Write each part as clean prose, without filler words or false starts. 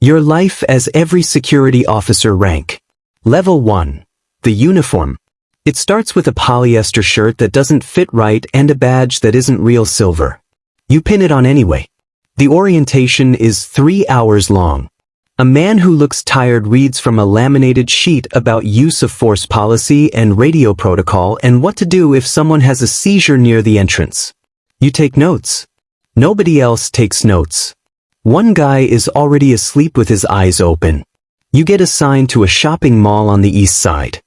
Your life as every security officer rank. Level 1. The uniform. It starts with a polyester shirt that doesn't fit right and a badge that isn't real silver. You pin it on anyway. The orientation is 3 hours long. A man who looks tired reads from a laminated sheet about use of force policy and radio protocol and what to do if someone has a seizure near the entrance. You take notes. Nobody else takes notes. One guy is already asleep with his eyes open. You get assigned to a shopping mall on the east side.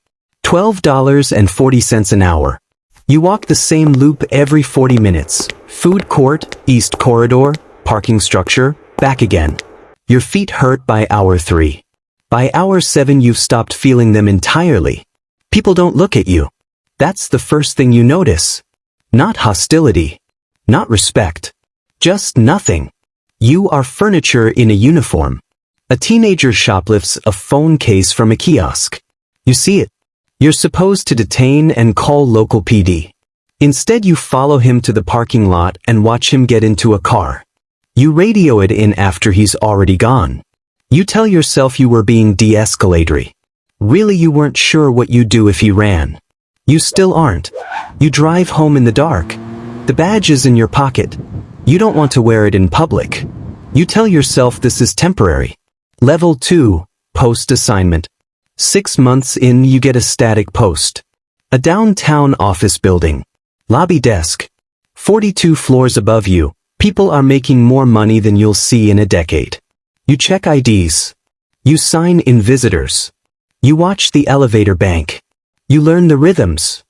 $12.40 an hour. You walk the same loop every 40 minutes. Food court, east corridor, parking structure, back again. Your feet hurt by hour 3. By hour 7 you've stopped feeling them entirely. People don't look at you. That's the first thing you notice. Not hostility. Not respect. Just nothing. You are furniture in a uniform. A teenager shoplifts a phone case from a kiosk. You see it. You're supposed to detain and call local PD. Instead you follow him to the parking lot and watch him get into a car. You radio it in after he's already gone. You tell yourself you were being de-escalatory. Really you weren't sure what you'd do if he ran. You still aren't. You drive home in the dark. The badge is in your pocket. You don't want to wear it in public. You tell yourself this is temporary. Level 2, post assignment. 6 months in you get a static post. A downtown office building. Lobby desk. 42 floors above you. People are making more money than you'll see in a decade. You check IDs. You sign in visitors. You watch the elevator bank. You learn the rhythms.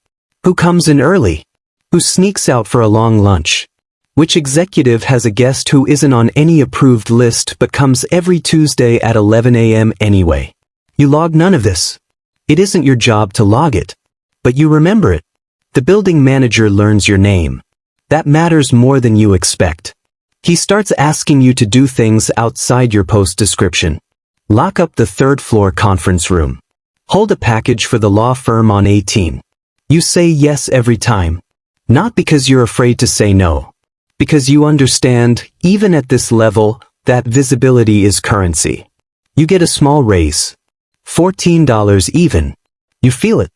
Who comes in early? Who sneaks out for a long lunch? Which executive has a guest who isn't on any approved list but comes every Tuesday at 11 a.m. anyway? You log none of this. It isn't your job to log it. But you remember it. The building manager learns your name. That matters more than you expect. He starts asking you to do things outside your post description. Lock up the 3rd floor conference room. Hold a package for the law firm on 18. You say yes every time. Not because you're afraid to say no. Because you understand, even at this level, that visibility is currency. You get a small raise. $14 even. You feel it.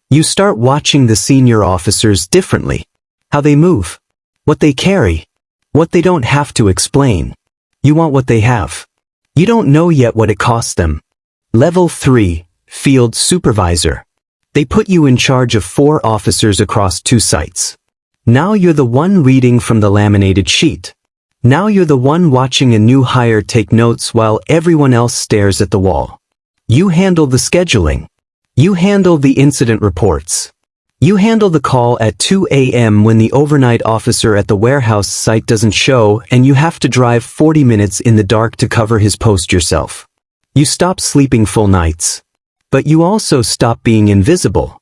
You start watching the senior officers differently. How they move. What they carry. What they don't have to explain. You want what they have. You don't know yet what it costs them. Level 3, Field Supervisor. They put you in charge of 4 officers across 2 sites. Now you're the one reading from the laminated sheet. Now you're the one watching a new hire take notes while everyone else stares at the wall. You handle the scheduling. You handle the incident reports. You handle the call at 2 a.m. when the overnight officer at the warehouse site doesn't show and you have to drive 40 minutes in the dark to cover his post yourself. You stop sleeping full nights. But you also stop being invisible.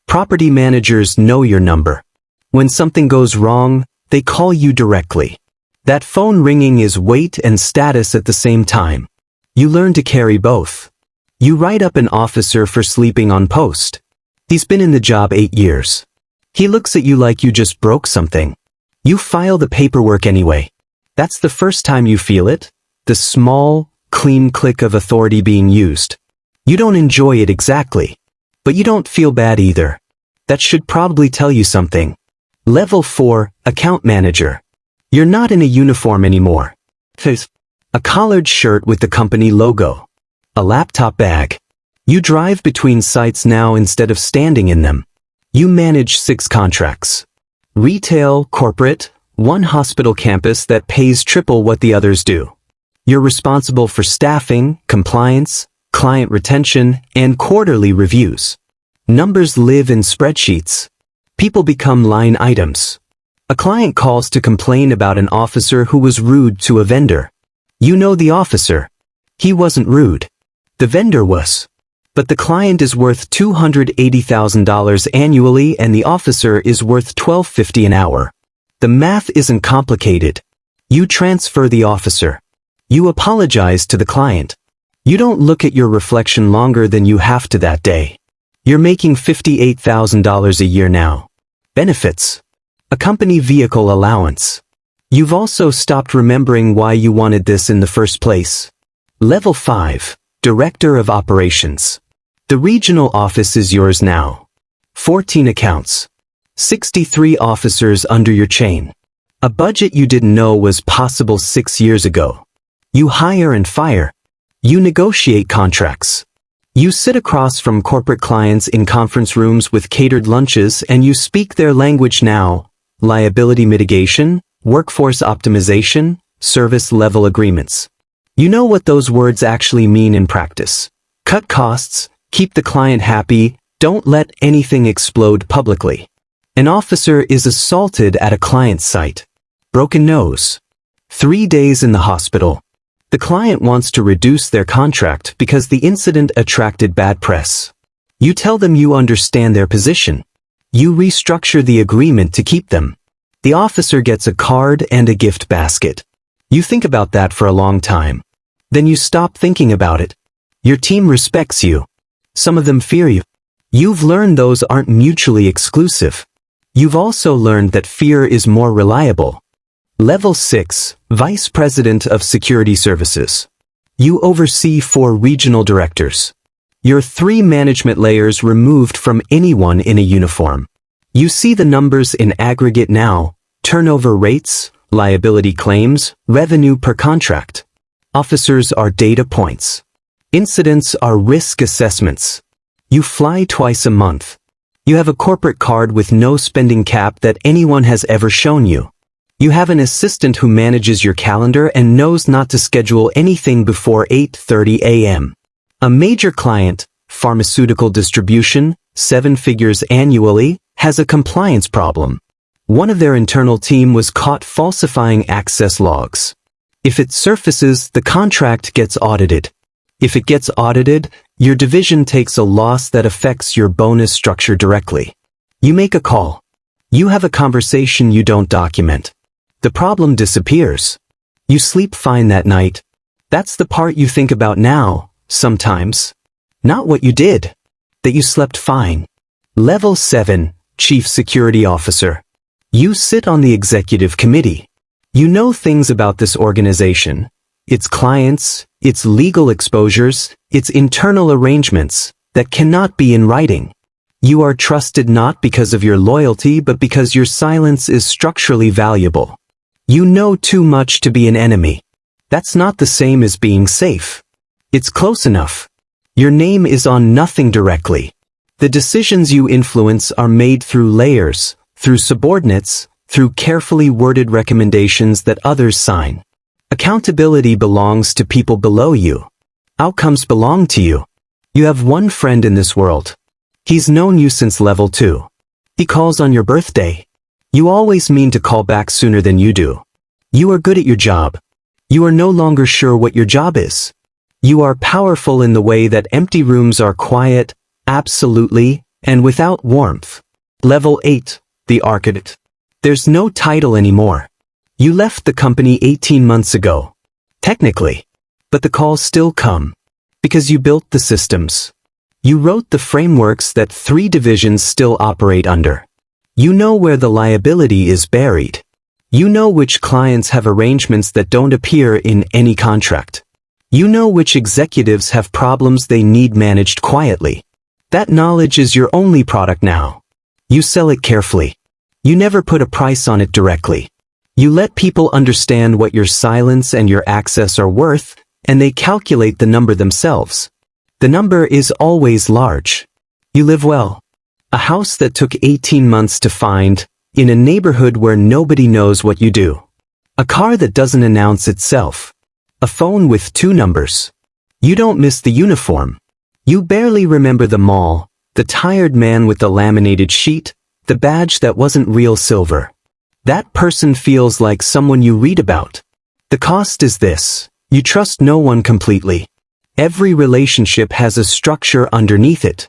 Property managers know your number. When something goes wrong, they call you directly. That phone ringing is weight and status at the same time. You learn to carry both. You write up an officer for sleeping on post. He's been in the job 8 years. He looks at you like you just broke something. You file the paperwork anyway. That's the first time you feel it, the small, clean click of authority being used. You don't enjoy it exactly. But you don't feel bad either. That should probably tell you something. Level 4, Account Manager. You're not in a uniform anymore. A collared shirt with the company logo. A laptop bag. You drive between sites now instead of standing in them. You manage 6 contracts. Retail, corporate, 1 hospital campus that pays triple what the others do. You're responsible for staffing, compliance, client retention, and quarterly reviews. Numbers live in spreadsheets. People become line items. A client calls to complain about an officer who was rude to a vendor. You know the officer. He wasn't rude. The vendor was. But the client is worth $280,000 annually and the officer is worth $12.50 an hour. The math isn't complicated. You transfer the officer. You apologize to the client. You don't look at your reflection longer than you have to that day. You're making $58,000 a year now. Benefits. A company vehicle allowance. You've also stopped remembering why you wanted this in the first place. Level 5, Director of Operations. The regional office is yours now. 14 accounts. 63 officers under your chain. A budget you didn't know was possible 6 years ago. You hire and fire. You negotiate contracts. You sit across from corporate clients in conference rooms with catered lunches and you speak their language now. Liability mitigation, workforce optimization, service level agreements. You know what those words actually mean in practice. Cut costs, keep the client happy, don't let anything explode publicly. An officer is assaulted at a client site. Broken nose. 3 days in the hospital. The client wants to reduce their contract because the incident attracted bad press. You tell them you understand their position. You restructure the agreement to keep them. The officer gets a card and a gift basket. You think about that for a long time. Then you stop thinking about it. Your team respects you. Some of them fear you. You've learned those aren't mutually exclusive. You've also learned that fear is more reliable. Level 6, Vice President of Security Services. You oversee 4 regional directors. You're 3 management layers removed from anyone in a uniform. You see the numbers in aggregate now: turnover rates, liability claims, revenue per contract. Officers are data points. Incidents are risk assessments. You fly twice a month. You have a corporate card with no spending cap that anyone has ever shown you. You have an assistant who manages your calendar and knows not to schedule anything before 8:30 a.m. A major client, pharmaceutical distribution, 7 figures annually, has a compliance problem. One of their internal team was caught falsifying access logs. If it surfaces, the contract gets audited. If it gets audited, your division takes a loss that affects your bonus structure directly. You make a call. You have a conversation you don't document. The problem disappears. You sleep fine that night. That's the part you think about now, sometimes. Not what you did. That you slept fine. Level 7, Chief Security Officer. You sit on the executive committee. You know things about this organization, its clients, its legal exposures, its internal arrangements, that cannot be in writing. You are trusted not because of your loyalty but because your silence is structurally valuable. You know too much to be an enemy. That's not the same as being safe. It's close enough. Your name is on nothing directly. The decisions you influence are made through layers, through subordinates, through carefully worded recommendations that others sign. Accountability belongs to people below you. Outcomes belong to you. You have one friend in this world. He's known you since level 2. He calls on your birthday. You always mean to call back sooner than you do. You are good at your job. You are no longer sure what your job is. You are powerful in the way that empty rooms are quiet, absolutely, and without warmth. Level 8, the architect. There's no title anymore. You left the company 18 months ago. Technically. But the calls still come. Because you built the systems. You wrote the frameworks that 3 divisions still operate under. You know where the liability is buried. You know which clients have arrangements that don't appear in any contract. You know which executives have problems they need managed quietly. That knowledge is your only product now. You sell it carefully. You never put a price on it directly. You let people understand what your silence and your access are worth, and they calculate the number themselves. The number is always large. You live well. A house that took 18 months to find, in a neighborhood where nobody knows what you do. A car that doesn't announce itself. A phone with 2 numbers. You don't miss the uniform. You barely remember the mall, the tired man with the laminated sheet, the badge that wasn't real silver. That person feels like someone you read about. The cost is this: you trust no one completely. Every relationship has a structure underneath it.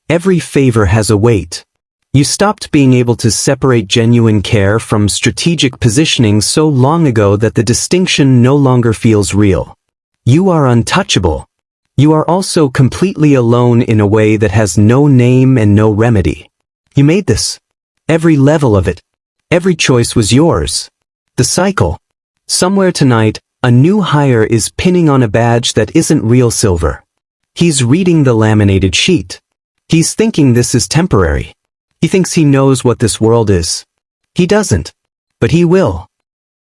Every favor has a weight. You stopped being able to separate genuine care from strategic positioning so long ago that the distinction no longer feels real. You are untouchable. You are also completely alone in a way that has no name and no remedy. You made this. Every level of it. Every choice was yours. The cycle. Somewhere tonight, A new hire is pinning on a badge that isn't real silver. He's reading the laminated sheet. He's thinking this is temporary. He thinks he knows what this world is. He doesn't. But he will.